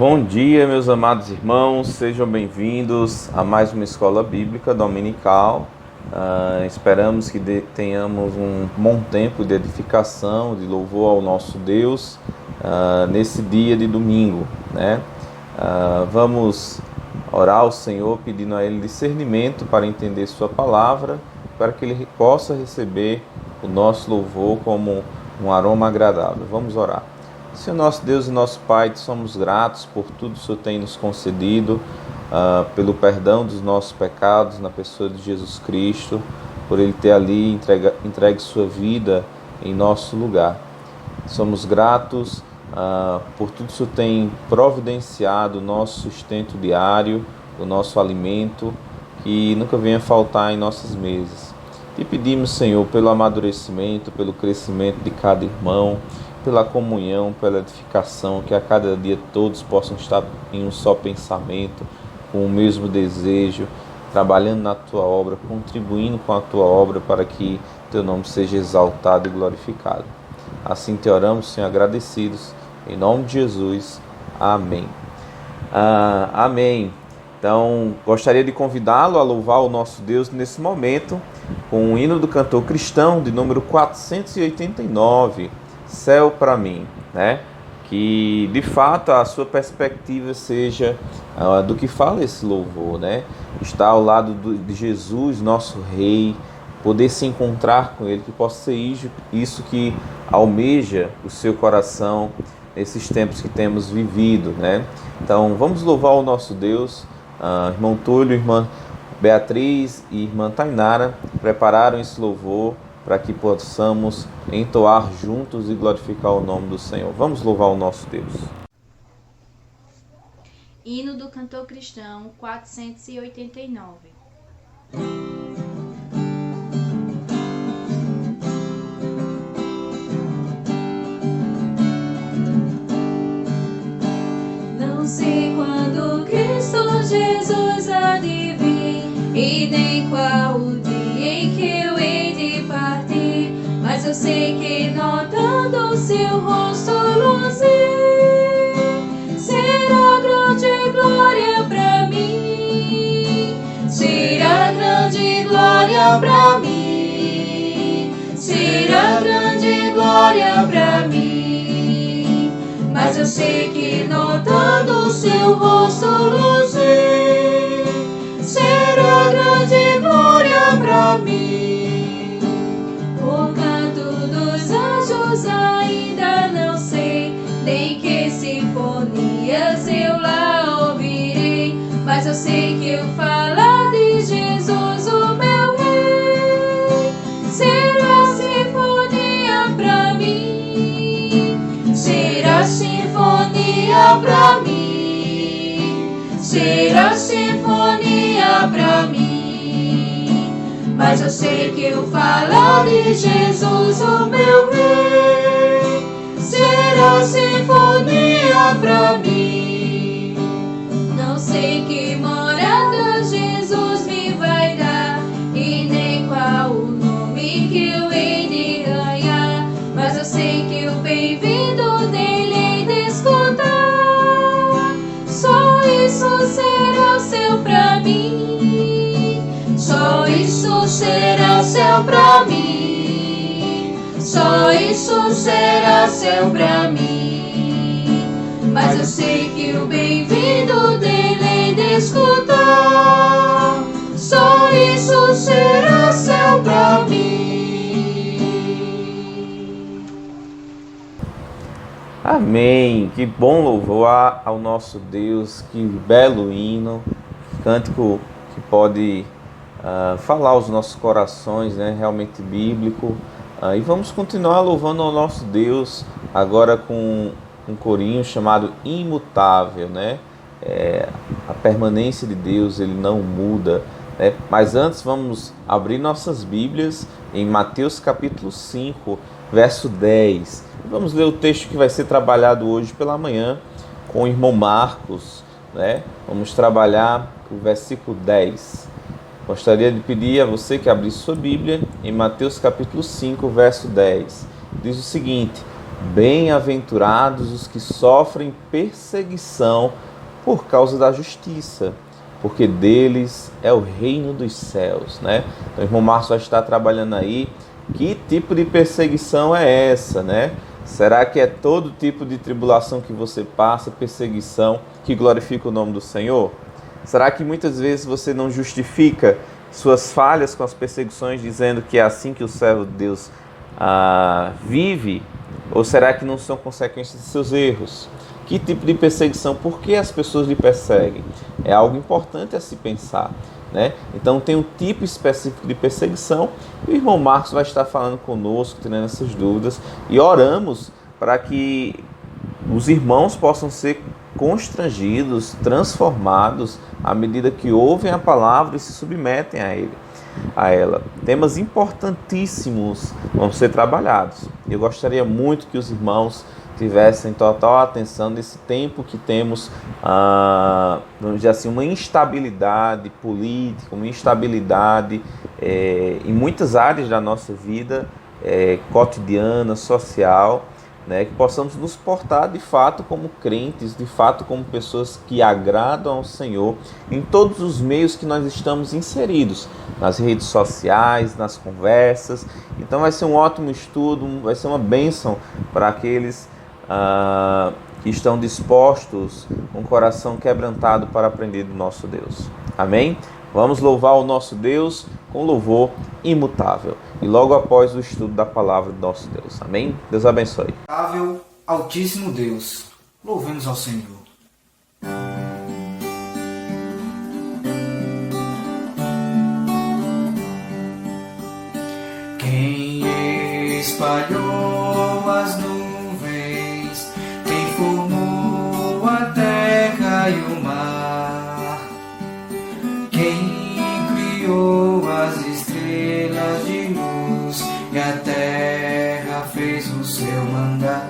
Bom dia, meus amados irmãos, sejam bem-vindos a mais uma escola bíblica dominical. Esperamos que tenhamos um bom tempo de edificação, de louvor ao nosso Deus nesse dia de domingo, né? Vamos orar ao Senhor pedindo a Ele discernimento para entender Sua palavra, para que Ele possa receber o nosso louvor como um aroma agradável. Vamos orar. Senhor nosso Deus e nosso Pai, te somos gratos por tudo que o Senhor tem nos concedido, pelo perdão dos nossos pecados na pessoa de Jesus Cristo, por Ele ter ali entregue sua vida em nosso lugar. Somos gratos por tudo que o Senhor tem providenciado, o nosso sustento diário, o nosso alimento, que nunca venha faltar em nossas mesas. Te pedimos, Senhor, pelo amadurecimento, pelo crescimento de cada irmão, pela comunhão, pela edificação, que a cada dia todos possam estar em um só pensamento, com o mesmo desejo, trabalhando na Tua obra, contribuindo com a Tua obra para que Teu nome seja exaltado e glorificado. Assim te oramos, Senhor, agradecidos, em nome de Jesus. Amém. Amém. Então, gostaria de convidá-lo a louvar o nosso Deus nesse momento, com o hino do cantor cristão de número 489, Céu para mim, né? Que de fato a sua perspectiva seja do que fala esse louvor, né? Estar ao lado de Jesus, nosso Rei, poder se encontrar com Ele, que possa ser isso que almeja o seu coração nesses tempos que temos vivido, né? Então vamos louvar o nosso Deus. Irmão Túlio, irmã Beatriz e irmã Tainara prepararam esse louvor para que possamos entoar juntos e glorificar o nome do Senhor. Vamos louvar o nosso Deus. Hino do cantor cristão 489. Não sei quando Cristo Jesus há de vir, e nem qual o dia em que eu hei de partir, mas eu sei que notando o seu rosto luzir, será grande glória pra mim, será grande glória pra mim, será grande glória pra mim, mas eu sei que notando o seu rosto luzir, será grande glória pra mim. O canto dos anjos ainda não sei, nem que sinfonias eu lá ouvirei, mas eu sei que eu falar de Jesus, o meu Rei, será sinfonia pra mim, será sinfonia pra mim, será sinfonia pra mim, mas eu sei que eu falar de Jesus, o meu Rei, será sinfonia pra mim. Não sei que morada Jesus me vai dar, e nem qual o nome que eu hei de ganhar, mas eu sei que o bem-vindo dele hei de escutar. Só isso será o céu pra mim, só isso será céu pra mim, só isso será céu pra mim, mas eu sei que o bem-vindo dele hei de escutar. Só isso será céu pra mim. Amém. Que bom louvor ao nosso Deus, que belo hino, cântico que pode falar aos nossos corações, né? Realmente bíblico. E vamos continuar louvando ao nosso Deus agora com um corinho chamado Imutável, né? A permanência de Deus, Ele não muda, né? Mas antes vamos abrir nossas Bíblias em Mateus capítulo 5, verso 10. Vamos ler o texto que vai ser trabalhado hoje pela manhã com o irmão Marcos, né? Vamos trabalhar o versículo 10. Gostaria de pedir a você que abrisse sua Bíblia em Mateus capítulo 5, verso 10. Diz o seguinte: Bem-aventurados os que sofrem perseguição por causa da justiça, porque deles é o reino dos céus, né? Então, o irmão Márcio vai estar trabalhando aí. Que tipo de perseguição é essa, né? Será que é todo tipo de tribulação que você passa, perseguição, que glorifica o nome do Senhor? Será que muitas vezes você não justifica suas falhas com as perseguições, dizendo que é assim que o servo de Deus vive? Ou será que não são consequências de seus erros? Que tipo de perseguição? Por que as pessoas lhe perseguem? É algo importante a se pensar, né? Então tem um tipo específico de perseguição e o irmão Marcos vai estar falando conosco, tirando essas dúvidas, e oramos para que os irmãos possam ser constrangidos, transformados à medida que ouvem a palavra e se submetem a ela. Temas importantíssimos vão ser trabalhados. Eu gostaria muito que os irmãos tivessem total atenção nesse tempo que temos, vamos dizer assim, uma instabilidade política, uma instabilidade em muitas áreas da nossa vida cotidiana, social, né, que possamos nos portar de fato como crentes, de fato como pessoas que agradam ao Senhor em todos os meios que nós estamos inseridos, nas redes sociais, nas conversas. Então vai ser um ótimo estudo, vai ser uma bênção para aqueles que estão dispostos, com o coração quebrantado para aprender do nosso Deus. Amém? Vamos louvar o nosso Deus com louvor imutável. E logo após o estudo da palavra do nosso Deus. Amém? Deus abençoe. Altíssimo Deus, louvemos ao Senhor. Quem espalhou as nuvens, quem formou a terra e o mar, quem criou as estrelas de luz e a terra fez o seu mandar,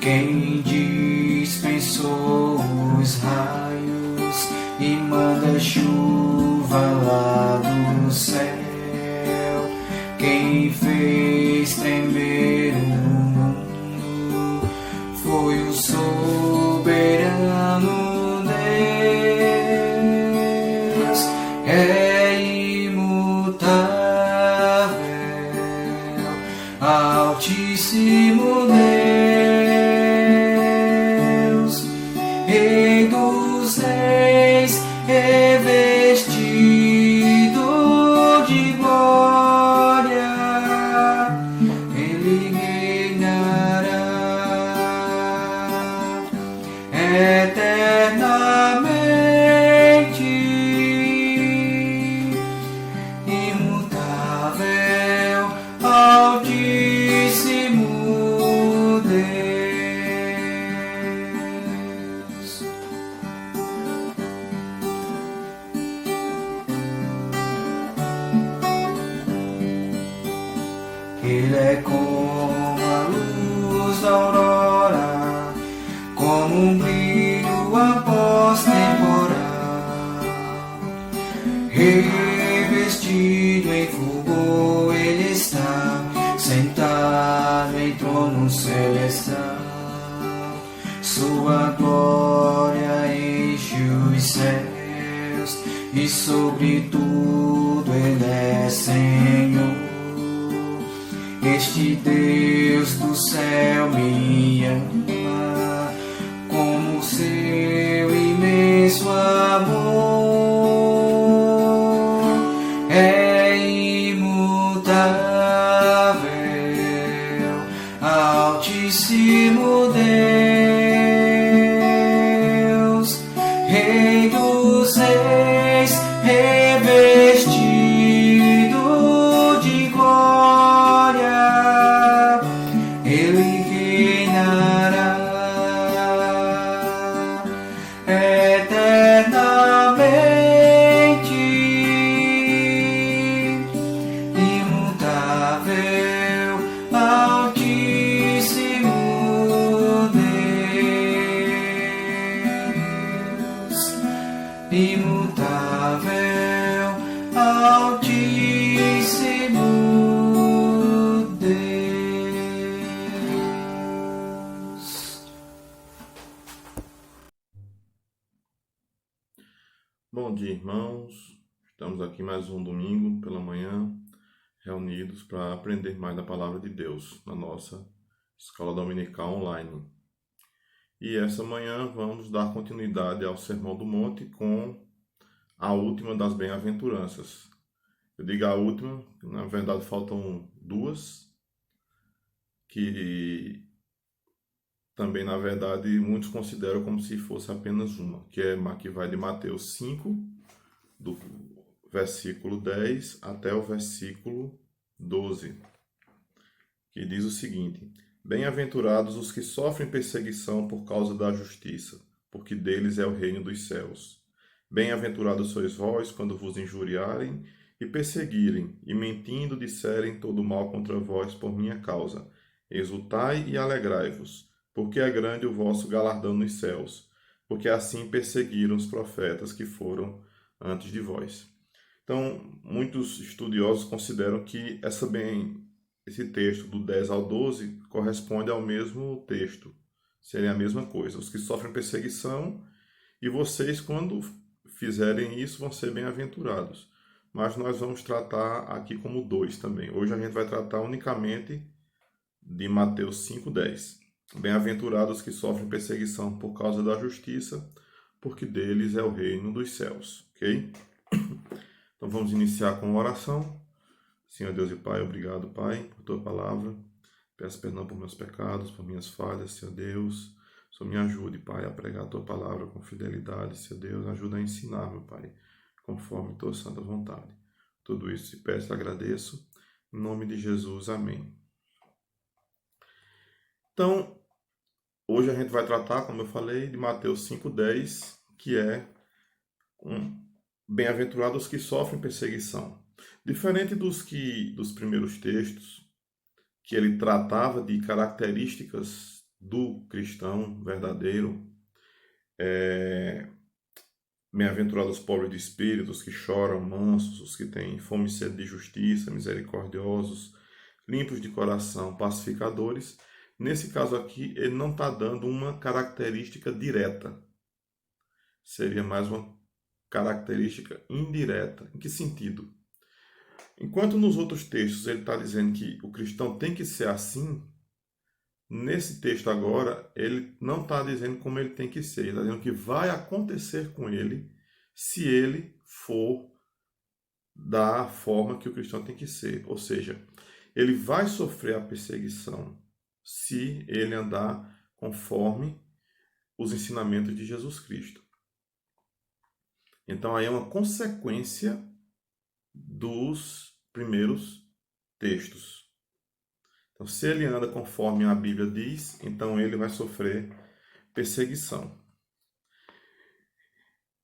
quem dispensou os raios e manda chuva lá do céu, quem fez tremer o mundo foi o soberano Deus. É imutável, Altíssimo Deus, Rei dos reis, revestido de glória, Ele reinará eternamente, imutável, Altíssimo Deus. Ele é como a luz da aurora, como um brilho após temporal, revestido em fulgor ele está, sentado em trono celestial. Sua glória enche os céus e sobre tudo ele é Senhor. Este Deus do céu me ama como seu imenso amor. É imutável, Altíssimo Deus, Rei dos reis, revestido de glória, Ele reinará eternamente, imutável, Altíssimo Deus, imutável, Altíssimo Deus. Bom dia, irmãos. Estamos aqui mais um domingo pela manhã, reunidos para aprender mais da palavra de Deus na nossa escola dominical online. E essa manhã vamos dar continuidade ao Sermão do Monte com a última das bem-aventuranças. Eu digo a última, na verdade faltam duas, que também, na verdade, muitos consideram como se fosse apenas uma, que vai de Mateus 5, do versículo 10 até o versículo 12, que diz o seguinte: Bem-aventurados os que sofrem perseguição por causa da justiça, porque deles é o reino dos céus. Bem-aventurados sois vós quando vos injuriarem e perseguirem, e mentindo disserem todo mal contra vós por minha causa. Exultai e alegrai-vos, porque é grande o vosso galardão nos céus, porque assim perseguiram os profetas que foram antes de vós. Então, muitos estudiosos consideram que esse texto do 10 ao 12 corresponde ao mesmo texto, seria a mesma coisa. Os que sofrem perseguição, e vocês, quando fizerem isso, vão ser bem-aventurados. Mas nós vamos tratar aqui como dois também. Hoje a gente vai tratar unicamente de Mateus 5:10. Bem-aventurados que sofrem perseguição por causa da justiça, porque deles é o reino dos céus. Ok? Então vamos iniciar com uma oração. Senhor Deus e Pai, obrigado, Pai, por Tua palavra. Peço perdão por meus pecados, por minhas falhas, Senhor Deus. Só me ajude, Pai, a pregar a Tua palavra com fidelidade, Senhor Deus. Ajuda a ensinar, meu Pai, conforme Tua santa vontade. Tudo isso te peço e agradeço. Em nome de Jesus, amém. Então, hoje a gente vai tratar, como eu falei, de Mateus 5:10, que é bem-aventurados que sofrem perseguição. Diferente dos primeiros textos, que ele tratava de características do cristão verdadeiro, bem-aventurados os pobres de espírito, os que choram, mansos, os que têm fome e sede de justiça, misericordiosos, limpos de coração, pacificadores. Nesse caso aqui, ele não está dando uma característica direta. Seria mais uma característica indireta. Em que sentido? Enquanto nos outros textos ele está dizendo que o cristão tem que ser assim, nesse texto agora ele não está dizendo como ele tem que ser. Ele está dizendo que vai acontecer com ele se ele for da forma que o cristão tem que ser. Ou seja, ele vai sofrer a perseguição se ele andar conforme os ensinamentos de Jesus Cristo. Então aí é uma consequência dos primeiros textos. Então, se ele anda conforme a Bíblia diz, então ele vai sofrer perseguição.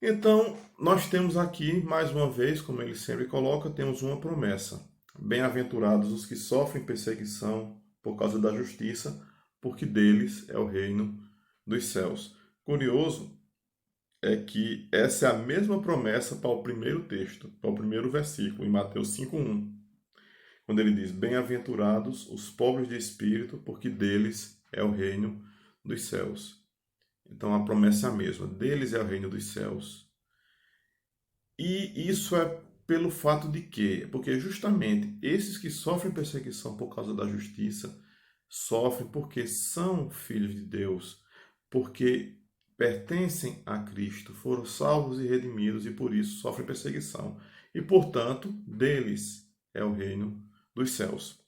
Então, nós temos aqui, mais uma vez, como ele sempre coloca, temos uma promessa. Bem-aventurados os que sofrem perseguição por causa da justiça, porque deles é o reino dos céus. Curioso é que essa é a mesma promessa para o primeiro texto, para o primeiro versículo, em Mateus 5:1, quando ele diz: Bem-aventurados os pobres de espírito, porque deles é o reino dos céus. Então a promessa é a mesma, deles é o reino dos céus. E isso é pelo fato de que, porque justamente esses que sofrem perseguição por causa da justiça, sofrem porque são filhos de Deus, porque pertencem a Cristo, foram salvos e redimidos e por isso sofrem perseguição. E, portanto, deles é o reino dos céus.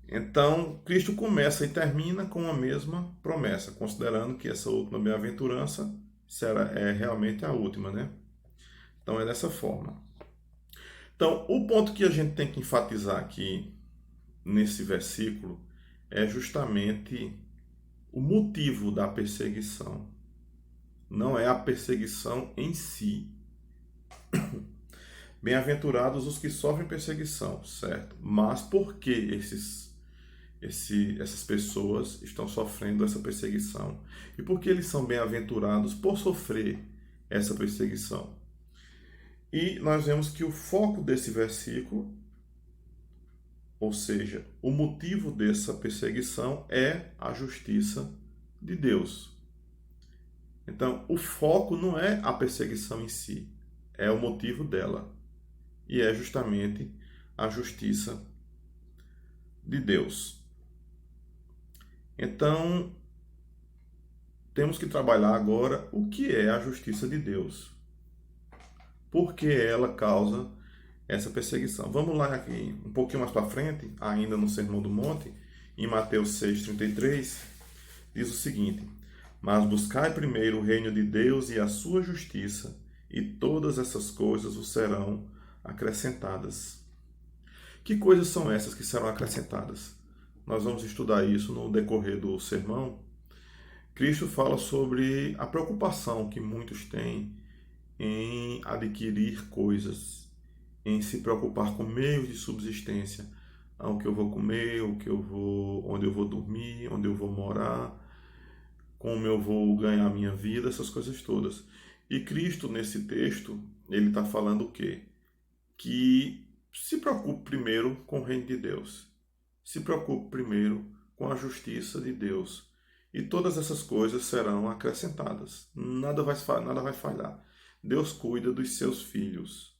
Então, Cristo começa e termina com a mesma promessa, considerando que essa última bem-aventurança é realmente a última, né? Então, é dessa forma. Então, o ponto que a gente tem que enfatizar aqui, nesse versículo, é justamente o motivo da perseguição. Não é a perseguição em si. Bem-aventurados os que sofrem perseguição, certo? Mas por que essas pessoas estão sofrendo essa perseguição? E por que eles são bem-aventurados por sofrer essa perseguição? E nós vemos que o foco desse versículo, ou seja, o motivo dessa perseguição é a justiça de Deus. Então, o foco não é a perseguição em si, é o motivo dela. E é justamente a justiça de Deus. Então, temos que trabalhar agora o que é a justiça de Deus. Por que ela causa essa perseguição? Vamos lá aqui, um pouquinho mais para frente, ainda no Sermão do Monte, em Mateus 6,33, diz o seguinte: mas buscai primeiro o reino de Deus e a sua justiça, e todas essas coisas vos serão acrescentadas. Que coisas são essas que serão acrescentadas? Nós vamos estudar isso no decorrer do sermão. Cristo fala sobre a preocupação que muitos têm em adquirir coisas, em se preocupar com meios de subsistência, o que eu vou comer, onde eu vou dormir, onde eu vou morar, como eu vou ganhar a minha vida, essas coisas todas. E Cristo, nesse texto, ele está falando o quê? Que se preocupe primeiro com o reino de Deus. Se preocupe primeiro com a justiça de Deus. E todas essas coisas serão acrescentadas. Nada vai falhar. Deus cuida dos seus filhos.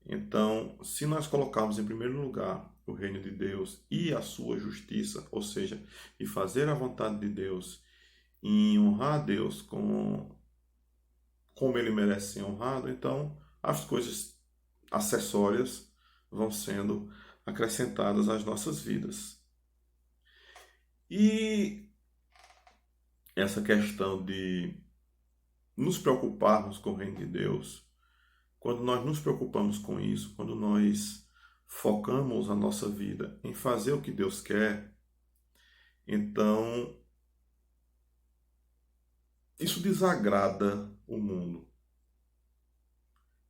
Então, se nós colocarmos em primeiro lugar o reino de Deus e a sua justiça, ou seja, e fazer a vontade de Deus, em honrar a Deus como ele merece ser honrado, então as coisas acessórias vão sendo acrescentadas às nossas vidas. E essa questão de nos preocuparmos com o reino de Deus, quando nós nos preocupamos com isso, quando nós focamos a nossa vida em fazer o que Deus quer, então isso desagrada o mundo.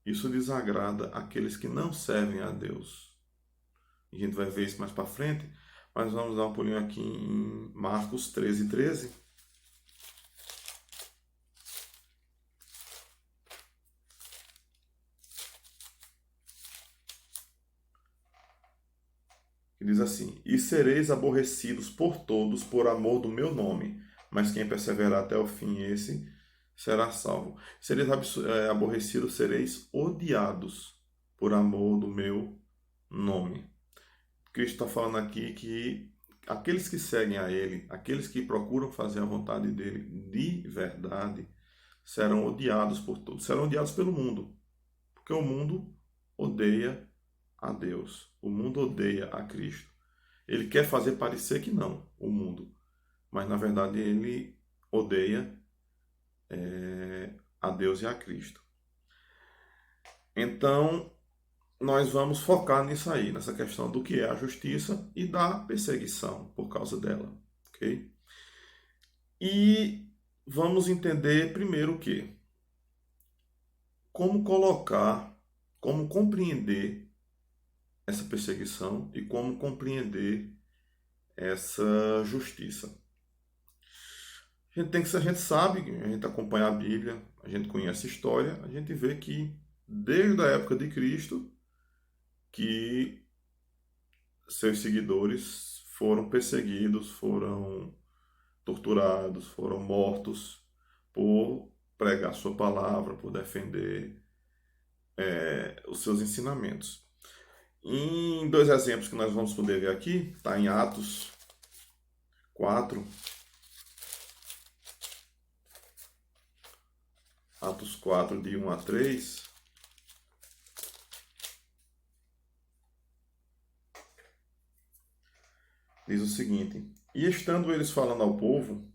Isso desagrada aqueles que não servem a Deus. A gente vai ver isso mais para frente, mas vamos dar um pulinho aqui em Marcos 13:13. Que diz assim: e sereis aborrecidos por todos por amor do meu nome, mas quem perseverar até o fim, esse será salvo. Sereis aborrecidos, sereis odiados por amor do meu nome. Cristo está falando aqui que aqueles que seguem a Ele, aqueles que procuram fazer a vontade dEle de verdade, serão odiados por todos, serão odiados pelo mundo, porque o mundo odeia a Deus, o mundo odeia a Cristo. Ele quer fazer parecer que não, o mundo, mas na verdade ele odeia a Deus e a Cristo. Então, nós vamos focar nisso aí, nessa questão do que é a justiça e da perseguição por causa dela, ok? E vamos entender primeiro o quê? Como compreender essa perseguição e como compreender essa justiça. A gente sabe, a gente acompanha a Bíblia, a gente conhece a história, a gente vê que desde a época de Cristo que seus seguidores foram perseguidos, foram torturados, foram mortos por pregar sua palavra, por defender os seus ensinamentos. Em dois exemplos que nós vamos poder ver aqui, está em Atos 4. Atos 4, de 1 a 3. Diz o seguinte: e estando eles falando ao povo,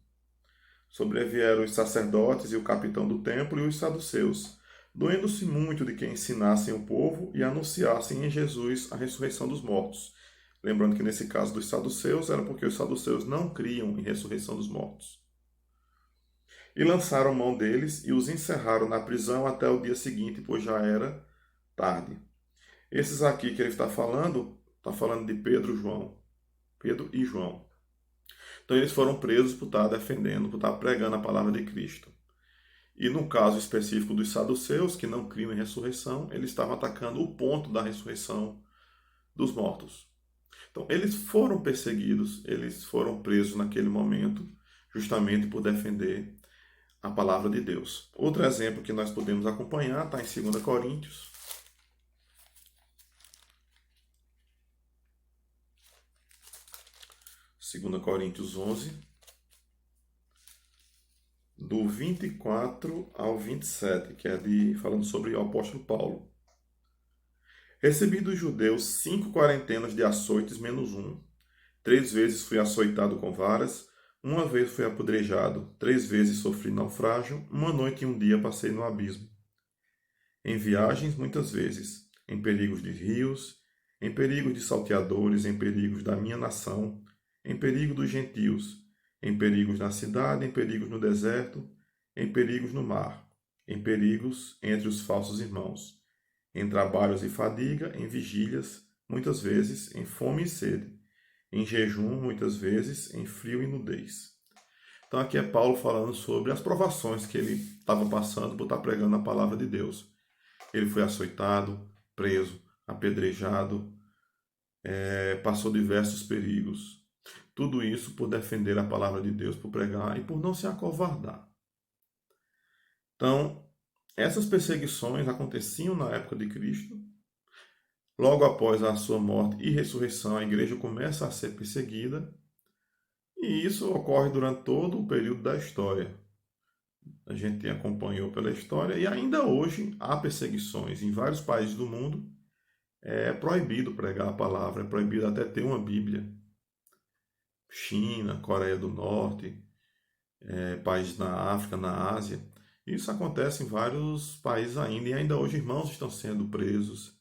sobrevieram os sacerdotes e o capitão do templo e os saduceus, doendo-se muito de que ensinassem o povo e anunciassem em Jesus a ressurreição dos mortos. Lembrando que nesse caso dos saduceus era porque os saduceus não criam em ressurreição dos mortos. E lançaram mão deles e os encerraram na prisão até o dia seguinte, pois já era tarde. Esses aqui que ele está falando de Pedro e João. Então eles foram presos por estar defendendo, por estar pregando a palavra de Cristo. E no caso específico dos saduceus, que não criam em ressurreição, eles estavam atacando o ponto da ressurreição dos mortos. Então eles foram perseguidos, eles foram presos naquele momento, justamente por defender a palavra de Deus. Outro exemplo que nós podemos acompanhar está em 2 Coríntios. 2 Coríntios 11, do 24 ao 27, que é falando sobre o apóstolo Paulo. Recebi dos judeus 5 quarentenas de açoites menos um. 3 vezes fui açoitado com varas, 1 vez fui apedrejado, 3 vezes sofri naufrágio, 1 noite e 1 dia passei no abismo. Em viagens, muitas vezes, em perigos de rios, em perigos de salteadores, em perigos da minha nação, em perigo dos gentios, em perigos na cidade, em perigos no deserto, em perigos no mar, em perigos entre os falsos irmãos, em trabalhos e fadiga, em vigílias, muitas vezes, em fome e sede, em jejum, muitas vezes, em frio e nudez. Então aqui é Paulo falando sobre as provações que ele estava passando por estar pregando a palavra de Deus. Ele foi açoitado, preso, apedrejado, passou diversos perigos. Tudo isso por defender a palavra de Deus, por pregar e por não se acovardar. Então, essas perseguições aconteciam na época de Cristo. Logo após a sua morte e ressurreição, a igreja começa a ser perseguida. E isso ocorre durante todo o período da história. A gente acompanhou pela história e ainda hoje há perseguições em vários países do mundo. É proibido pregar a palavra, é proibido até ter uma Bíblia. China, Coreia do Norte, países na África, na Ásia. Isso acontece em vários países ainda, e ainda hoje irmãos estão sendo presos,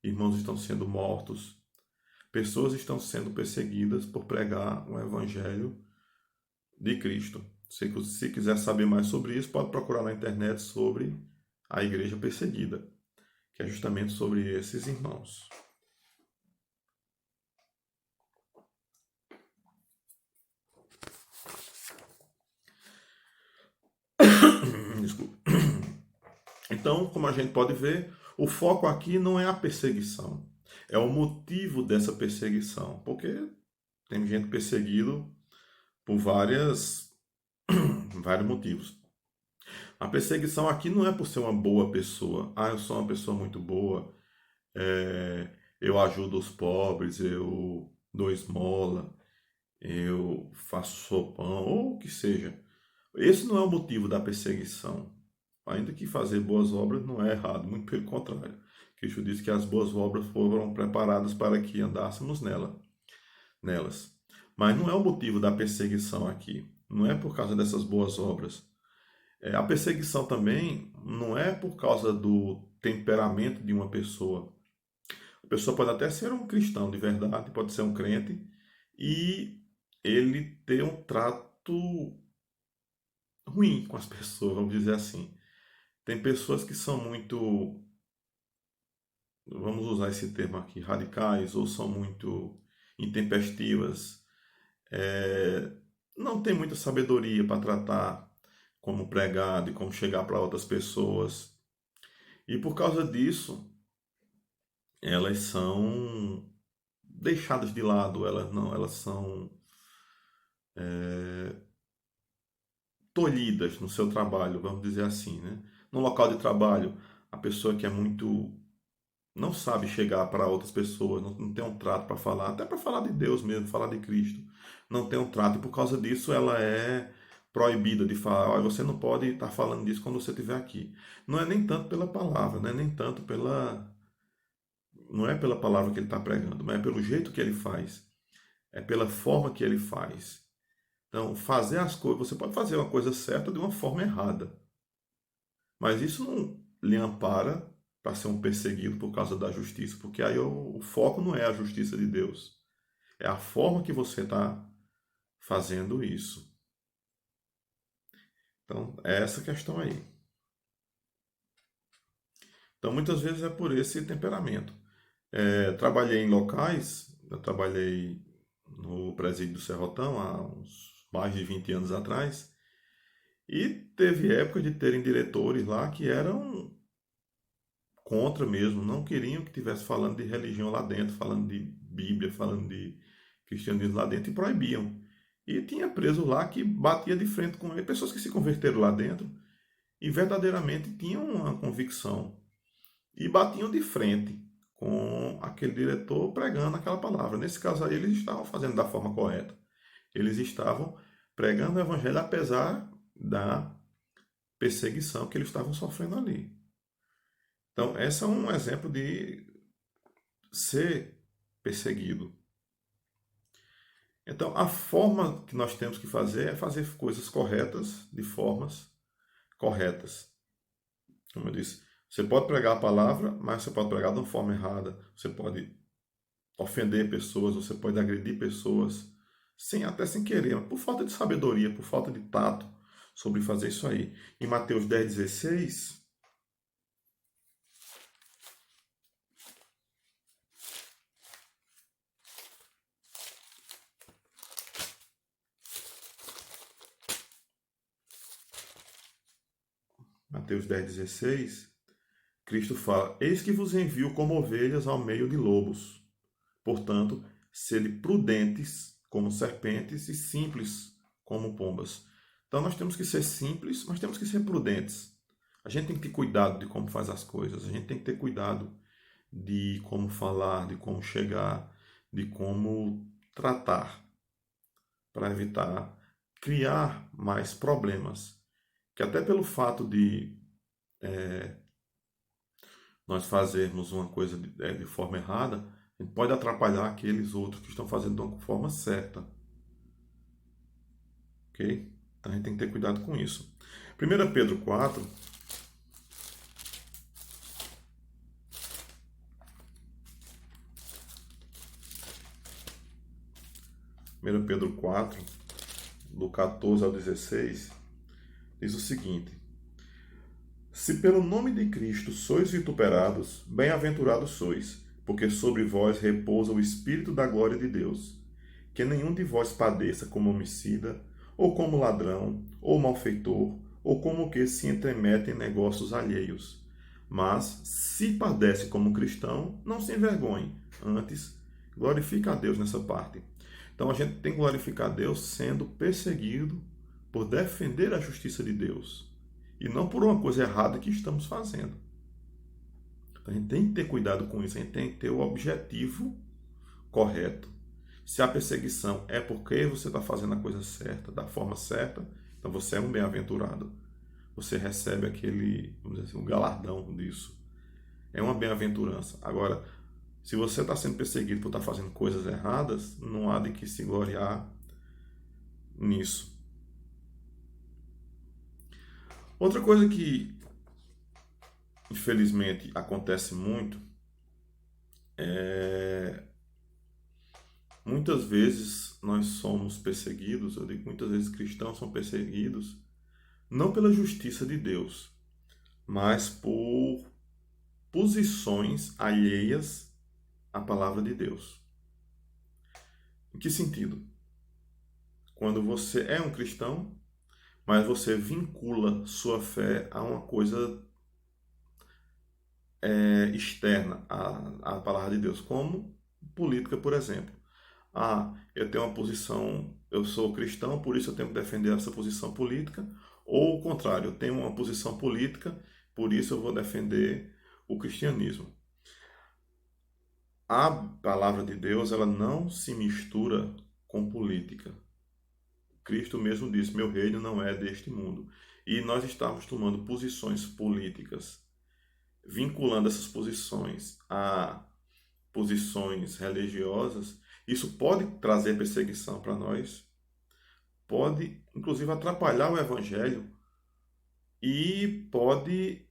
irmãos estão sendo mortos, pessoas estão sendo perseguidas por pregar o Evangelho de Cristo. Se quiser saber mais sobre isso, pode procurar na internet sobre a igreja perseguida, que é justamente sobre esses irmãos. Desculpa. Então, como a gente pode ver, o foco aqui não é a perseguição, é o motivo dessa perseguição, porque tem gente perseguido por vários motivos. A perseguição aqui não é por ser uma boa pessoa. Eu sou uma pessoa muito boa, eu ajudo os pobres, eu dou esmola, eu faço sopão, ou o que seja. Esse não é o motivo da perseguição. Ainda que fazer boas obras não é errado, muito pelo contrário. Cristo disse que as boas obras foram preparadas para que andássemos nelas. Mas não é o motivo da perseguição aqui. Não é por causa dessas boas obras. A perseguição também não é por causa do temperamento de uma pessoa. A pessoa pode até ser um cristão de verdade, pode ser um crente, e ele ter um trato ruim com as pessoas, vamos dizer assim. Tem pessoas que são muito, vamos usar esse termo aqui, radicais, ou são muito intempestivas, não tem muita sabedoria para tratar como pregar, de como chegar para outras pessoas. E por causa disso, elas são deixadas de lado, elas são tolhidas no seu trabalho, vamos dizer assim, né? No local de trabalho, a pessoa que é muito, não sabe chegar para outras pessoas, não tem um trato para falar, até para falar de Deus mesmo, falar de Cristo, não tem um trato, e por causa disso ela é proibida de falar, você não pode estar falando disso quando você estiver aqui. Não é nem tanto pela palavra, não é nem tanto não é pela palavra que ele está pregando, mas é pelo jeito que ele faz, é pela forma que ele faz. Então, fazer as coisas, você pode fazer uma coisa certa de uma forma errada, mas isso não lhe ampara para ser um perseguido por causa da justiça, porque aí o foco não é a justiça de Deus, é a forma que você está fazendo isso. Então, é essa questão aí. Então, muitas vezes é por esse temperamento. Trabalhei em locais, eu trabalhei no presídio do Serrotão há uns mais de 20 anos atrás, e teve época de terem diretores lá que eram contra mesmo, não queriam que estivesse falando de religião lá dentro, falando de Bíblia, falando de cristianismo lá dentro, e proibiam. E tinha preso lá que batia de frente com ele, pessoas que se converteram lá dentro e verdadeiramente tinham uma convicção e batiam de frente com aquele diretor pregando aquela palavra. Nesse caso aí, eles estavam fazendo da forma correta. Eles estavam pregando o evangelho apesar da perseguição que eles estavam sofrendo ali. Então, esse é um exemplo de ser perseguido. Então, a forma que nós temos que fazer é fazer coisas corretas, de formas corretas. Como eu disse, você pode pregar a palavra, mas você pode pregar de uma forma errada. Você pode ofender pessoas, você pode agredir pessoas, até sem querer, por falta de sabedoria, por falta de tato sobre fazer isso aí. Em Mateus 10,16... Mateus 10,16, Cristo fala: Eis que vos envio como ovelhas ao meio de lobos. Portanto, sede prudentes como serpentes e simples como pombas. Então nós temos que ser simples, mas temos que ser prudentes. A gente tem que ter cuidado de como faz as coisas. A gente tem que ter cuidado de como falar, de como chegar, de como tratar, para evitar criar mais problemas. Que até pelo fato de nós fazermos uma coisa de forma errada, a gente pode atrapalhar aqueles outros que estão fazendo de uma forma certa. Ok? Então a gente tem que ter cuidado com isso. 1 Pedro 4. 1 Pedro 4, do 14 ao 16, diz o seguinte: Se pelo nome de Cristo sois vituperados, bem-aventurados sois, porque sobre vós repousa o Espírito da glória de Deus. Que nenhum de vós padeça como homicida, ou como ladrão, ou malfeitor, ou como que se entremete em negócios alheios. Mas, se padece como cristão, não se envergonhe, antes glorifica a Deus nessa parte. Então a gente tem que glorificar a Deus sendo perseguido por defender a justiça de Deus. E não por uma coisa errada que estamos fazendo. Então, a gente tem que ter cuidado com isso, a gente tem que ter o objetivo correto. Se a perseguição é porque você está fazendo a coisa certa, da forma certa, então você é um bem-aventurado. Você recebe aquele, vamos dizer assim, um galardão disso. É uma bem-aventurança. Agora, se você está sendo perseguido por estar fazendo coisas erradas, não há de que se gloriar nisso. Outra coisa que, infelizmente, acontece muito é... Muitas vezes nós somos perseguidos, eu digo muitas vezes cristãos são perseguidos, não pela justiça de Deus, mas por posições alheias à palavra de Deus. Em que sentido? Quando você é um cristão, mas você vincula sua fé a uma coisa externa à palavra de Deus, como política, por exemplo. Eu tenho uma posição, eu sou cristão, por isso eu tenho que defender essa posição política, ou o contrário, eu tenho uma posição política, por isso eu vou defender o cristianismo. A palavra de Deus, ela não se mistura com política. Cristo mesmo disse: meu reino não é deste mundo. E nós estamos tomando posições políticas, vinculando essas posições a posições religiosas. Isso pode trazer perseguição para nós, pode inclusive atrapalhar o evangelho e pode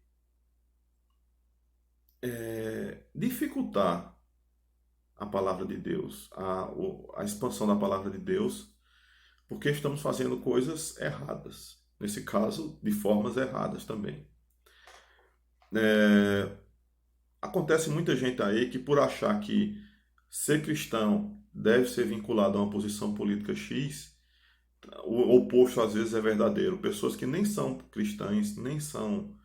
dificultar a palavra de Deus, a expansão da palavra de Deus, porque estamos fazendo coisas erradas. Nesse caso, de formas erradas também. Acontece muita gente aí que, por achar que ser cristão deve ser vinculado a uma posição política X, o oposto às vezes é verdadeiro. Pessoas que nem são cristãs, nem são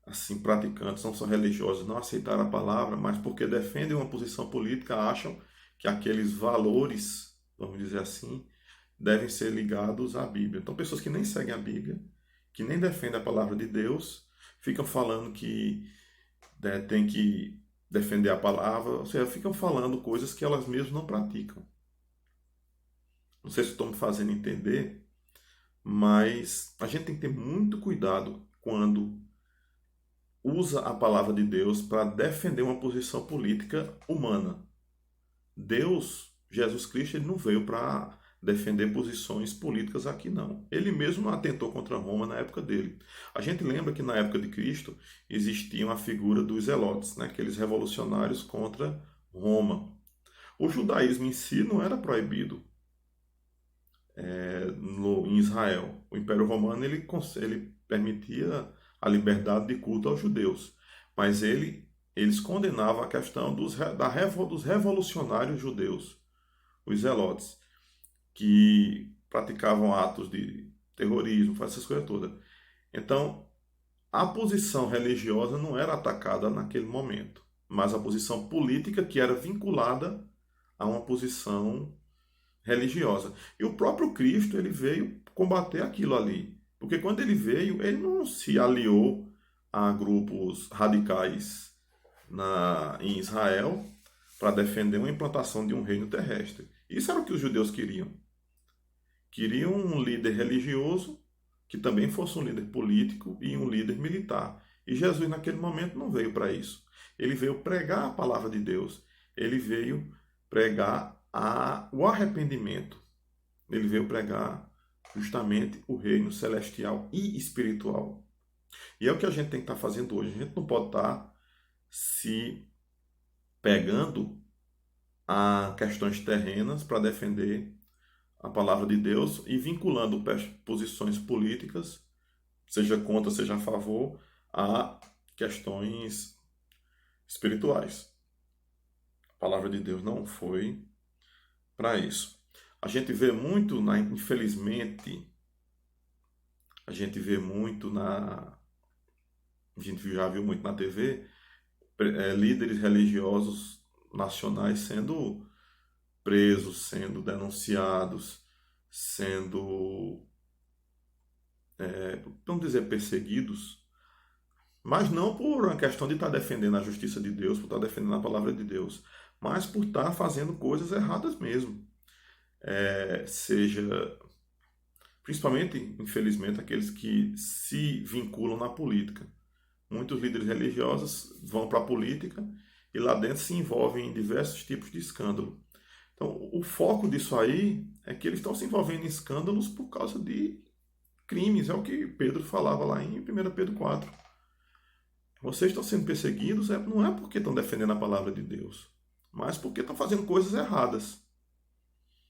assim praticantes, não são religiosos, não aceitaram a palavra, mas porque defendem uma posição política, acham que aqueles valores, vamos dizer assim, devem ser ligados à Bíblia. Então, pessoas que nem seguem a Bíblia, que nem defendem a palavra de Deus, ficam falando que tem que defender a palavra, ou seja, ficam falando coisas que elas mesmas não praticam. Não sei se estou me fazendo entender, mas a gente tem que ter muito cuidado quando usa a palavra de Deus para defender uma posição política humana. Deus, Jesus Cristo, ele não veio para defender posições políticas aqui, não. Ele mesmo atentou contra Roma na época dele. A gente lembra que na época de Cristo existia a figura dos zelotes, né, aqueles revolucionários contra Roma. O judaísmo em si não era proibido em Israel. O Império Romano ele permitia a liberdade de culto aos judeus, mas eles condenavam a questão dos revolucionários judeus, os zelotes, que praticavam atos de terrorismo, essas coisas todas. Então, a posição religiosa não era atacada naquele momento, mas a posição política que era vinculada a uma posição religiosa. E o próprio Cristo, ele veio combater aquilo ali. Porque quando ele veio, ele não se aliou a grupos radicais em Israel para defender uma implantação de um reino terrestre. Isso era o que os judeus queriam. Queriam um líder religioso que também fosse um líder político e um líder militar. E Jesus, naquele momento, não veio para isso. Ele veio pregar a palavra de Deus. Ele veio pregar o arrependimento. Ele veio pregar justamente o reino celestial e espiritual. E é o que a gente tem que estar fazendo hoje. A gente não pode estar se pegando a questões terrenas para defender a palavra de Deus e vinculando posições políticas, seja contra, seja a favor, a questões espirituais. A palavra de Deus não foi para isso. A gente vê muito, infelizmente, a gente já viu muito na TV, líderes religiosos nacionais sendo presos, sendo denunciados, sendo, vamos dizer, perseguidos, mas não por uma questão de estar defendendo a justiça de Deus, por estar defendendo a palavra de Deus, mas por estar fazendo coisas erradas mesmo. Principalmente, infelizmente, aqueles que se vinculam na política. Muitos líderes religiosos vão para a política e lá dentro se envolvem em diversos tipos de escândalo. Então, o foco disso aí é que eles estão se envolvendo em escândalos por causa de crimes. É o que Pedro falava lá em 1 Pedro 4. Vocês estão sendo perseguidos não é porque estão defendendo a palavra de Deus, mas porque estão fazendo coisas erradas.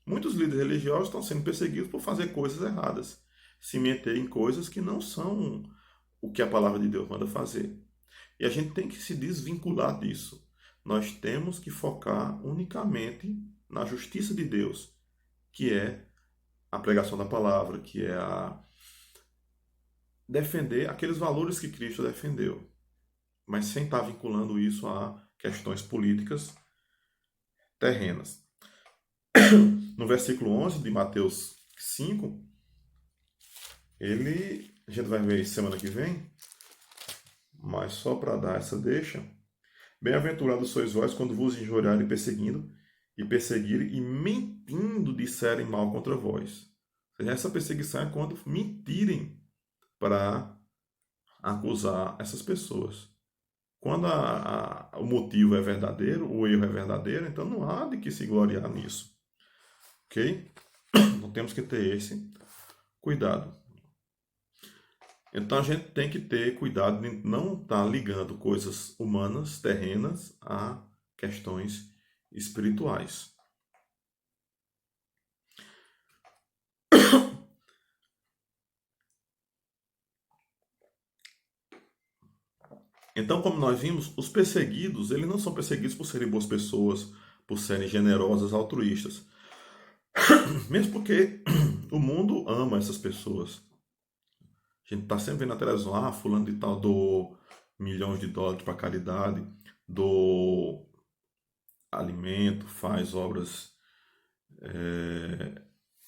Muitos líderes religiosos estão sendo perseguidos por fazer coisas erradas, se meter em coisas que não são o que a palavra de Deus manda fazer. E a gente tem que se desvincular disso. Nós temos que focar unicamente na justiça de Deus, que é a pregação da palavra, que é defender aqueles valores que Cristo defendeu, mas sem estar vinculando isso a questões políticas terrenas. No versículo 11 de Mateus 5, a gente vai ver isso semana que vem, mas só para dar essa deixa. Bem-aventurados sois vós quando vos injuriarem e perseguirem e mentindo disserem mal contra vós. Essa perseguição é quando mentirem para acusar essas pessoas. Quando o motivo é verdadeiro, o erro é verdadeiro, então não há de que se gloriar nisso. Ok? Então temos que ter esse cuidado. Então a gente tem que ter cuidado de não estar ligando coisas humanas, terrenas, a questões espirituais. Então, como nós vimos, os perseguidos, eles não são perseguidos por serem boas pessoas, por serem generosas, altruístas. Mesmo porque o mundo ama essas pessoas. A gente está sempre vendo na televisão, fulano de tal doou milhões de dólares para caridade, doou alimento, faz obras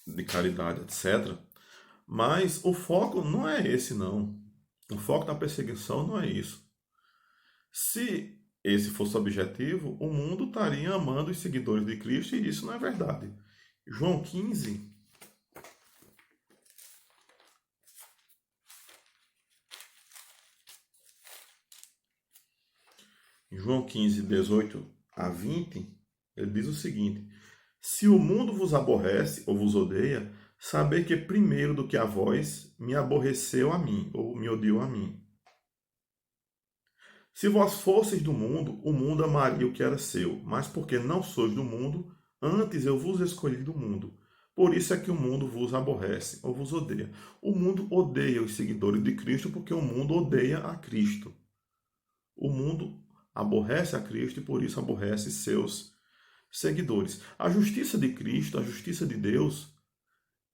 de caridade, etc. Mas o foco não é esse, não. O foco da perseguição não é isso. Se esse fosse o objetivo, o mundo estaria amando os seguidores de Cristo e isso não é verdade. João 15. João 15, 18 a 20, ele diz o seguinte: se o mundo vos aborrece ou vos odeia, sabei que primeiro do que a vós me aborreceu a mim, ou me odiou a mim. Se vós fosseis do mundo, o mundo amaria o que era seu, mas porque não sois do mundo, antes eu vos escolhi do mundo. Por isso é que o mundo vos aborrece ou vos odeia. O mundo odeia os seguidores de Cristo porque o mundo odeia a Cristo. O mundo aborrece a Cristo e por isso aborrece seus seguidores. A justiça de Cristo, a justiça de Deus,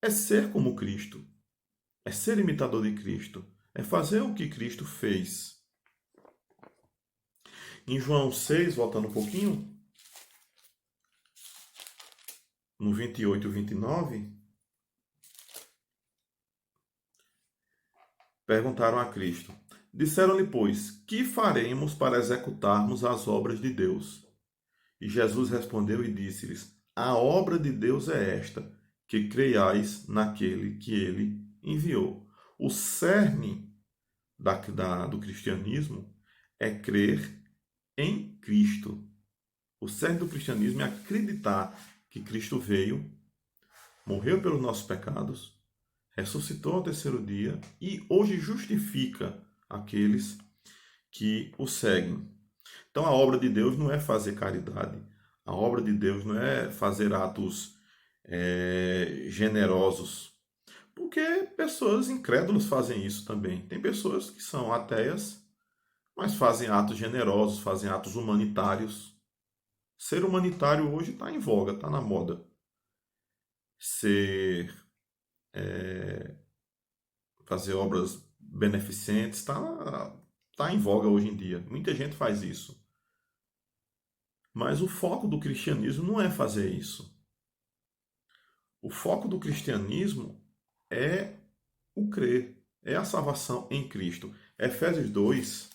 é ser como Cristo, é ser imitador de Cristo, é fazer o que Cristo fez. Em João 6, voltando um pouquinho, no 28 e 29, perguntaram a Cristo: disseram-lhe, pois, que faremos para executarmos as obras de Deus? E Jesus respondeu e disse-lhes: a obra de Deus é esta, que creiais naquele que ele enviou. O cerne do cristianismo é crer em Cristo. O cerne do cristianismo é acreditar que Cristo veio, morreu pelos nossos pecados, ressuscitou ao terceiro dia e hoje justifica aqueles que o seguem. Então a obra de Deus não é fazer caridade. A obra de Deus não é fazer atos generosos. Porque pessoas incrédulas fazem isso também. Tem pessoas que são ateias, mas fazem atos generosos, fazem atos humanitários. Ser humanitário hoje está em voga, está na moda. Fazer obras beneficentes está em voga hoje em dia. Muita gente faz isso. Mas o foco do cristianismo não é fazer isso. O foco do cristianismo é o crer, é a salvação em Cristo. Efésios 2,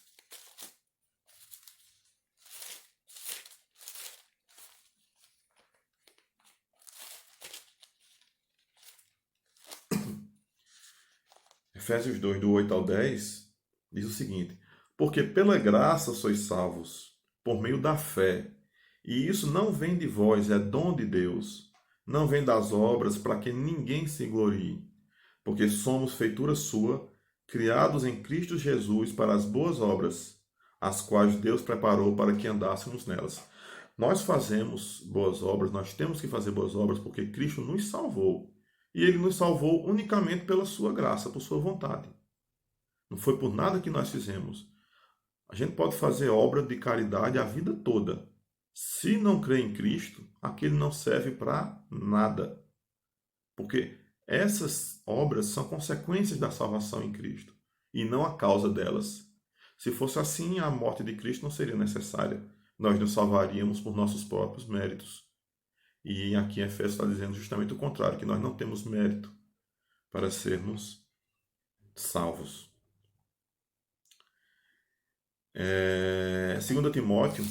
Efésios 2, do 8 ao 10, diz o seguinte: porque pela graça sois salvos, por meio da fé. E isso não vem de vós, é dom de Deus. Não vem das obras, para que ninguém se glorie. Porque somos feitura sua, criados em Cristo Jesus para as boas obras, as quais Deus preparou para que andássemos nelas. Nós fazemos boas obras, nós temos que fazer boas obras porque Cristo nos salvou. E Ele nos salvou unicamente pela sua graça, por sua vontade. Não foi por nada que nós fizemos. A gente pode fazer obra de caridade a vida toda. Se não crê em Cristo, aquele não serve para nada. Porque essas obras são consequências da salvação em Cristo e não a causa delas. Se fosse assim, a morte de Cristo não seria necessária. Nós nos salvaríamos por nossos próprios méritos. E aqui em Efésios está dizendo justamente o contrário, que nós não temos mérito para sermos salvos. 2 Timóteo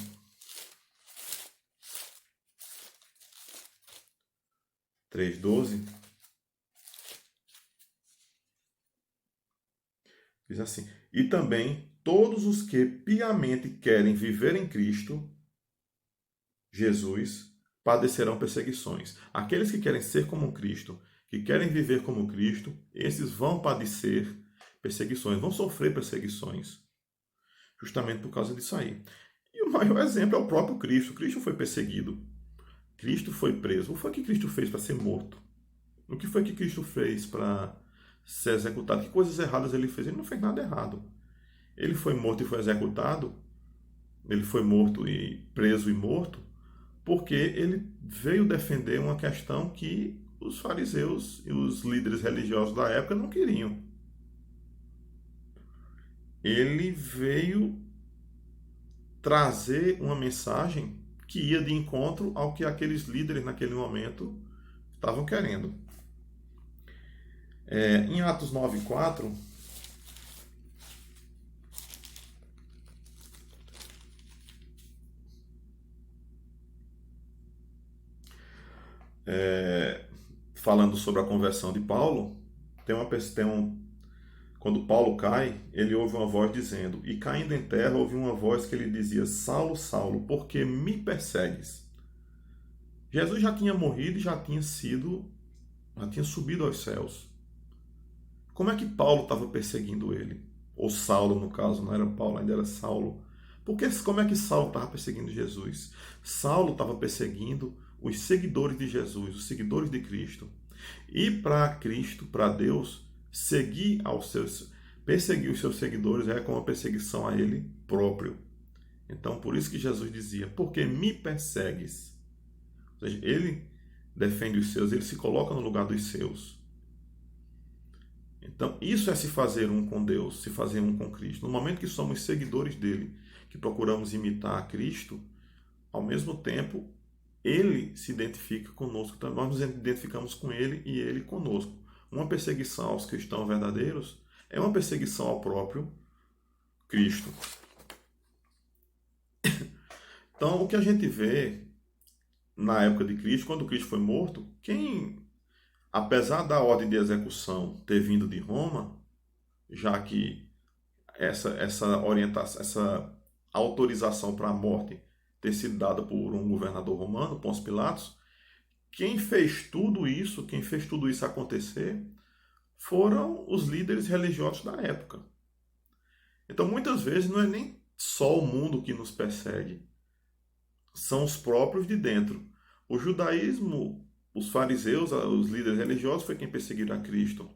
3,12 diz assim: e também todos os que piamente querem viver em Cristo Jesus padecerão perseguições. Aqueles que querem ser como Cristo, que querem viver como Cristo, esses vão padecer perseguições, vão sofrer perseguições, justamente por causa disso aí. E o maior exemplo é o próprio Cristo. Cristo foi perseguido. Cristo foi preso. O que foi que Cristo fez para ser morto? O que foi que Cristo fez para ser executado? Que coisas erradas ele fez? Ele não fez nada errado. Ele foi morto e foi executado. Ele foi morto e preso e morto porque ele veio defender uma questão que os fariseus e os líderes religiosos da época não queriam. Ele veio trazer uma mensagem que ia de encontro ao que aqueles líderes naquele momento estavam querendo. Em Atos 9:4, falando sobre a conversão de Paulo, quando Paulo cai, ele ouve uma voz dizendo: E caindo em terra, ouve uma voz que lhe dizia: Saulo, Saulo, por que me persegues? Jesus já tinha morrido e já tinha subido aos céus. Como é que Paulo estava perseguindo ele? Ou Saulo, no caso, não era Paulo, ainda era Saulo. Como é que Saulo estava perseguindo Jesus? Saulo estava perseguindo os seguidores de Jesus, os seguidores de Cristo. E para Cristo, para Deus, perseguir os seus seguidores é como uma perseguição a ele próprio. Então, por isso que Jesus dizia: Por que me persegues? Ou seja, ele defende os seus, ele se coloca no lugar dos seus. Então, isso é se fazer um com Deus, se fazer um com Cristo. No momento que somos seguidores dele, que procuramos imitar a Cristo, ao mesmo tempo, ele se identifica conosco. Então, nós nos identificamos com ele e ele conosco. Uma perseguição aos cristãos verdadeiros é uma perseguição ao próprio Cristo. Então, o que a gente vê na época de Cristo, quando Cristo foi morto, apesar da ordem de execução ter vindo de Roma, já que essa orientação, essa autorização para a morte ter sido dada por um governador romano, Pôncio Pilatos, quem fez tudo isso acontecer foram os líderes religiosos da época. Então, muitas vezes, não é nem só o mundo que nos persegue, são os próprios de dentro. O judaísmo, os fariseus, os líderes religiosos, foi quem perseguiram a Cristo.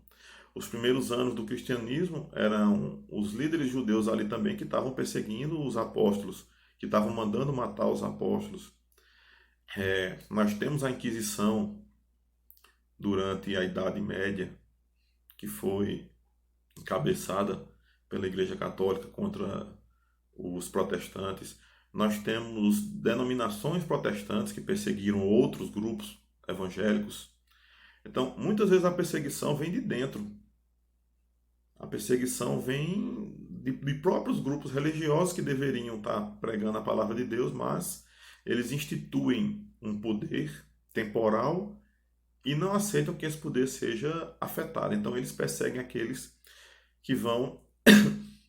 Os primeiros anos do cristianismo eram os líderes judeus ali também que estavam perseguindo os apóstolos, que estavam mandando matar os apóstolos. Nós temos a Inquisição durante a Idade Média, que foi encabeçada pela Igreja Católica contra os protestantes. Nós temos denominações protestantes que perseguiram outros grupos evangélicos. Então, muitas vezes a perseguição vem de dentro. A perseguição vem de próprios grupos religiosos que deveriam estar pregando a palavra de Deus, mas eles instituem um poder temporal e não aceitam que esse poder seja afetado. Então, eles perseguem aqueles que vão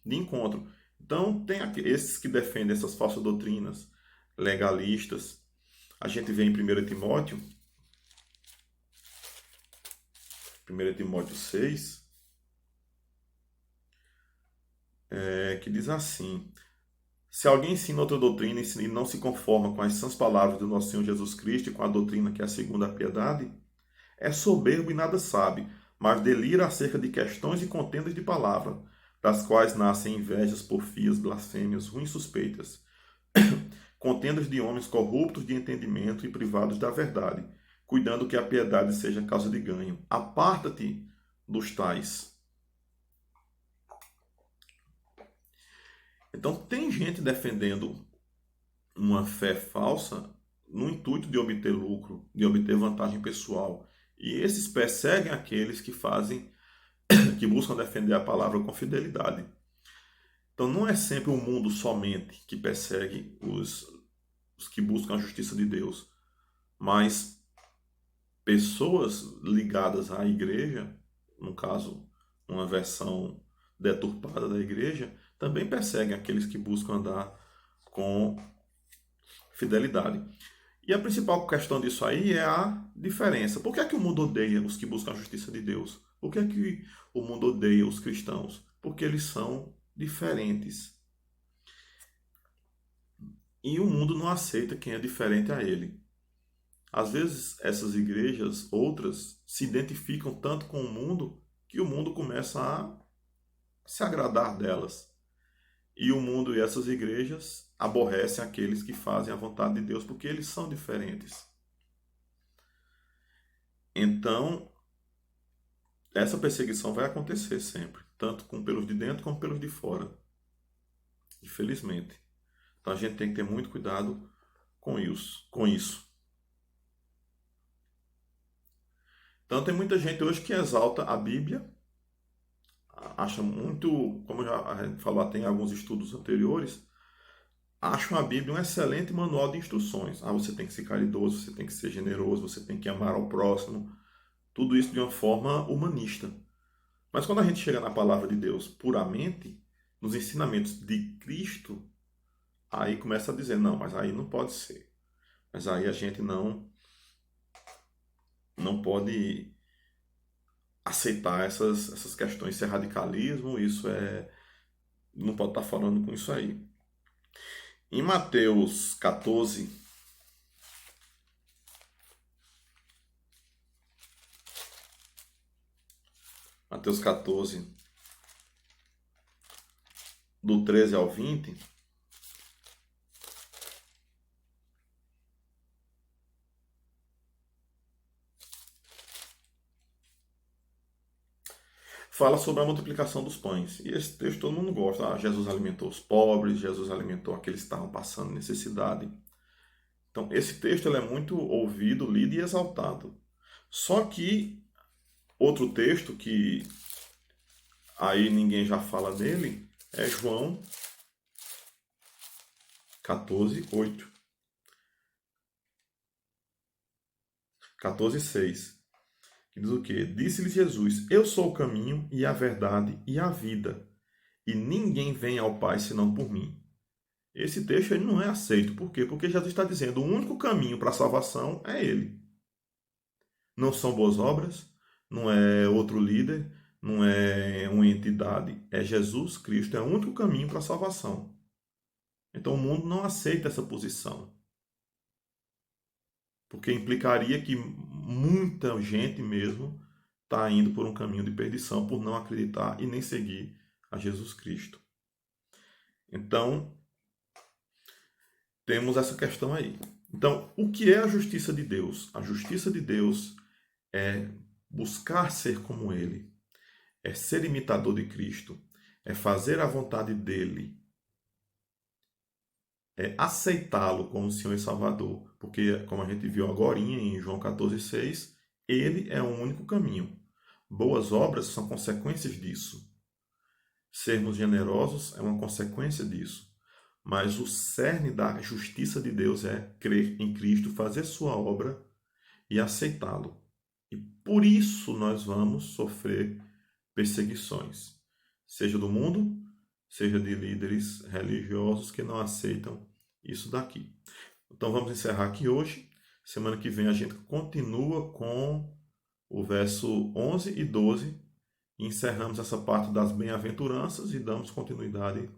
de encontro. Então, tem esses que defendem essas falsas doutrinas legalistas. A gente vê em 1 Timóteo 6, que diz assim: Se alguém ensina outra doutrina e não se conforma com as sãs palavras do nosso Senhor Jesus Cristo e com a doutrina que é a segunda a piedade, é soberbo e nada sabe, mas delira acerca de questões e contendas de palavra, das quais nascem invejas, porfias, blasfêmias, ruins suspeitas, contendas de homens corruptos de entendimento e privados da verdade, cuidando que a piedade seja causa de ganho. Aparta-te dos tais. Então, tem gente defendendo uma fé falsa no intuito de obter lucro, de obter vantagem pessoal. E esses perseguem aqueles que buscam defender a palavra com fidelidade. Então, não é sempre o mundo somente que persegue os que buscam a justiça de Deus, mas pessoas ligadas à igreja, no caso, uma versão deturpada da igreja, também perseguem aqueles que buscam andar com fidelidade. E a principal questão disso aí é a diferença. Por que é que o mundo odeia os que buscam a justiça de Deus? Por que é que o mundo odeia os cristãos? Porque eles são diferentes. E o mundo não aceita quem é diferente a ele. Às vezes, essas igrejas, outras, se identificam tanto com o mundo que o mundo começa a se agradar delas. E o mundo e essas igrejas aborrecem aqueles que fazem a vontade de Deus porque eles são diferentes. Então, essa perseguição vai acontecer sempre, tanto pelos de dentro como pelos de fora. Infelizmente. Então a gente tem que ter muito cuidado com isso. Então tem muita gente hoje que exalta a Bíblia, acha muito, como a gente falou até em alguns estudos anteriores, acham a Bíblia um excelente manual de instruções. Você tem que ser caridoso, você tem que ser generoso, você tem que amar ao próximo. Tudo isso de uma forma humanista. Mas quando a gente chega na palavra de Deus puramente, nos ensinamentos de Cristo, aí começa a dizer, não, mas aí não pode ser. Mas aí a gente não pode aceitar essas questões, isso é radicalismo, não pode estar falando com isso aí. Em Mateus 14, do 13 ao 20, fala sobre a multiplicação dos pães. E esse texto todo mundo gosta. Jesus alimentou os pobres, Jesus alimentou aqueles que estavam passando necessidade. Então, esse texto ele é muito ouvido, lido e exaltado. Só que outro texto que aí ninguém já fala nele é João 14, 8. 14, 6. Que diz o quê? Disse-lhe Jesus, eu sou o caminho e a verdade e a vida, e ninguém vem ao Pai senão por mim. Esse texto ele não é aceito. Por quê? Porque Jesus está dizendo o único caminho para a salvação é Ele. Não são boas obras, não é outro líder, não é uma entidade. É Jesus Cristo, é o único caminho para a salvação. Então o mundo não aceita essa posição. Porque implicaria que muita gente mesmo está indo por um caminho de perdição por não acreditar e nem seguir a Jesus Cristo. Então, temos essa questão aí. Então, o que é a justiça de Deus? A justiça de Deus é buscar ser como Ele, é ser imitador de Cristo, é fazer a vontade dEle, é aceitá-lo como Senhor e Salvador, porque, como a gente viu agora em João 14,6, Ele é o único caminho. Boas obras são consequências disso. Sermos generosos é uma consequência disso. Mas o cerne da justiça de Deus é crer em Cristo, fazer sua obra e aceitá-lo. E por isso nós vamos sofrer perseguições, seja do mundo, seja de líderes religiosos que não aceitam isso daqui. Então vamos encerrar aqui hoje. Semana que vem a gente continua com o verso 11 e 12 e encerramos essa parte das bem-aventuranças e damos continuidade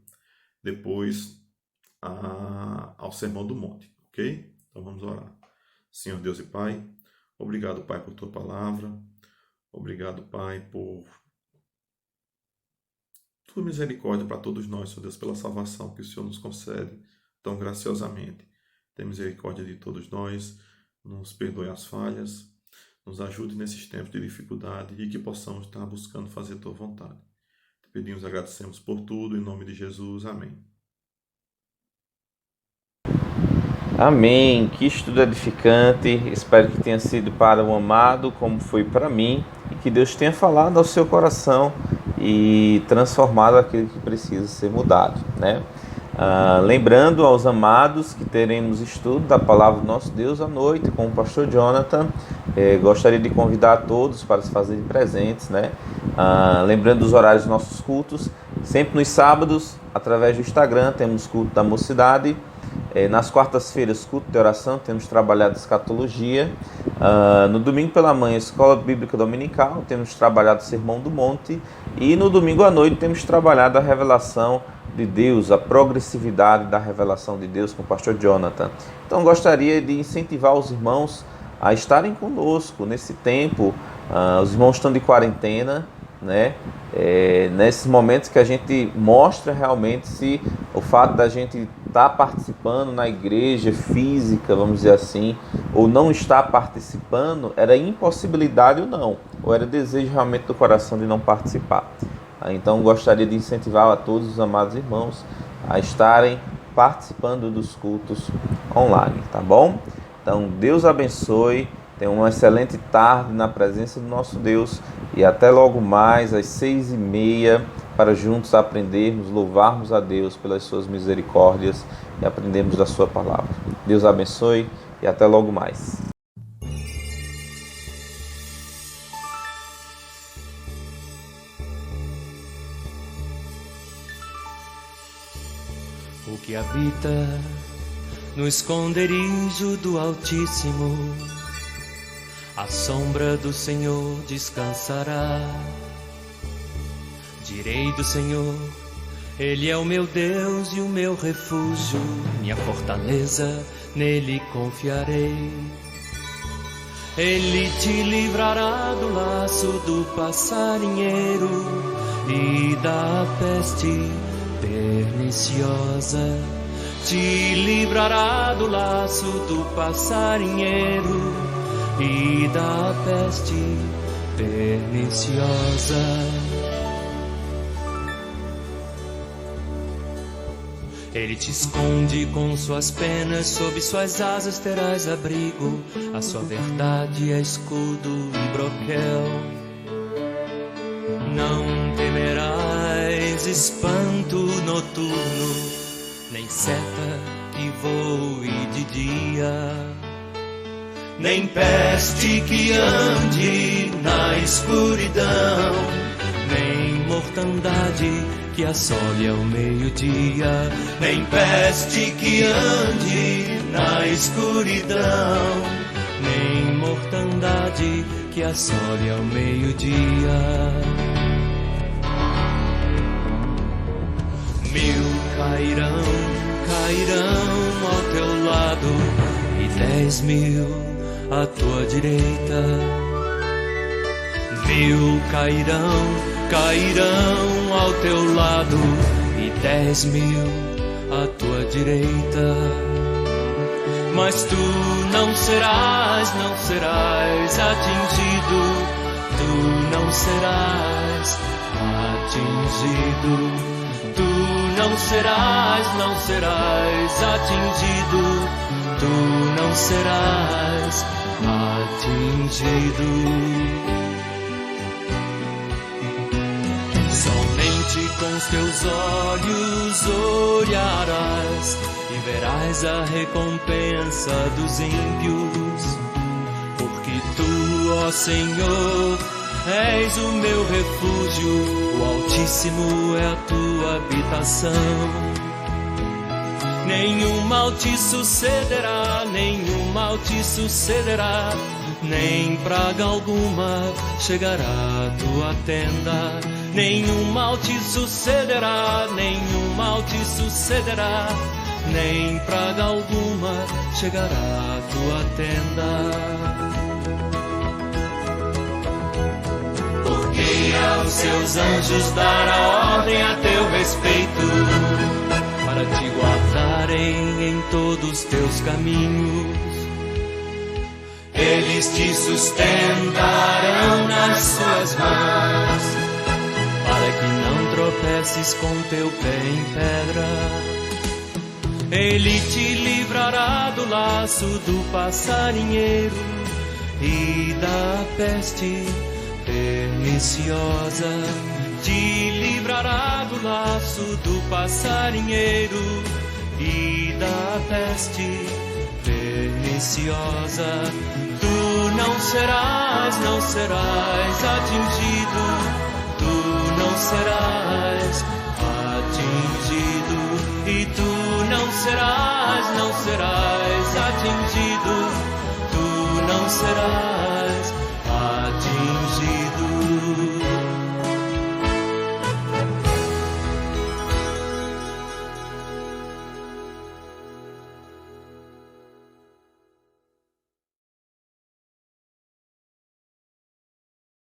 depois ao Sermão do Monte, ok? Então vamos orar. Senhor Deus e Pai, obrigado, Pai, por Tua palavra. Obrigado, Pai, por Tua misericórdia para todos nós, Senhor Deus, pela salvação que o Senhor nos concede tão graciosamente. Tenha misericórdia de todos nós, nos perdoe as falhas, nos ajude nesses tempos de dificuldade e que possamos estar buscando fazer Tua vontade. Te pedimos e agradecemos por tudo, em nome de Jesus. Amém. Amém. Que estudo edificante. Espero que tenha sido para o amado, como foi para mim, e que Deus tenha falado ao seu coração e transformado aquilo que precisa ser mudado, né? Lembrando aos amados que teremos estudo da palavra do nosso Deus à noite com o pastor Jonathan. Gostaria de convidar a todos para se fazerem presentes, né? Lembrando dos horários dos nossos cultos, sempre nos sábados, através do Instagram, temos culto da mocidade. Nas quartas-feiras, culto de oração, temos trabalhado escatologia. No domingo pela manhã, escola bíblica dominical, temos trabalhado o Sermão do Monte. E no domingo à noite, temos trabalhado a revelação de Deus, a progressividade da revelação de Deus com o pastor Jonathan. Então, gostaria de incentivar os irmãos a estarem conosco nesse tempo. Os irmãos estão de quarentena, né? Nesses momentos que a gente mostra realmente se o fato da gente estar participando na igreja física, vamos dizer assim, ou não estar participando, era impossibilidade ou não, ou era desejo realmente do coração de não participar. Então gostaria de incentivar a todos os amados irmãos a estarem participando dos cultos online, tá bom? Então Deus abençoe, Tenha uma excelente tarde na presença do nosso Deus e até logo mais às 6h30 para juntos aprendermos, louvarmos a Deus pelas suas misericórdias e aprendermos da sua palavra. Deus abençoe e até logo mais. O que habita no esconderijo do Altíssimo, à sombra do Senhor descansará. Direi do Senhor, Ele é o meu Deus e o meu refúgio, minha fortaleza, nele confiarei. Ele te livrará do laço do passarinheiro e da peste perniciosa. Te livrará do laço do passarinheiro e da peste perniciosa. Ele te esconde com suas penas, sob suas asas terás abrigo. A sua verdade é escudo e broquel. Não temerás espanto noturno, nem seta que voe de dia, nem peste que ande na escuridão, nem mortandade que assole ao meio-dia, nem peste que ande na escuridão, nem mortandade que assole ao meio-dia. 1000 cairão ao teu lado e 10.000 à tua direita. 1000 cairão ao teu lado e 10.000 à tua direita. Mas tu não serás atingido, tu não serás atingido. Tu não serás atingido, tu não serás atingido. Somente com os teus olhos olharás e verás a recompensa dos ímpios, porque tu, ó Senhor, és o meu refúgio, o Altíssimo é a tua habitação. Nenhum mal te sucederá, nenhum mal te sucederá, nem praga alguma chegará à tua tenda. Nenhum mal te sucederá, nenhum mal te sucederá, nem praga alguma chegará à tua tenda. Porque aos seus anjos dará ordem a teu respeito, para te guardarem em todos os teus caminhos. Eles te sustentarão nas suas mãos, para que não tropeces com teu pé em pedra. Ele te livrará do laço do passarinheiro e da peste perniciosa. Te livrará do laço do passarinheiro e da peste perniciosa. Tu não serás atingido, tu não serás atingido, e tu não serás atingido, tu não serás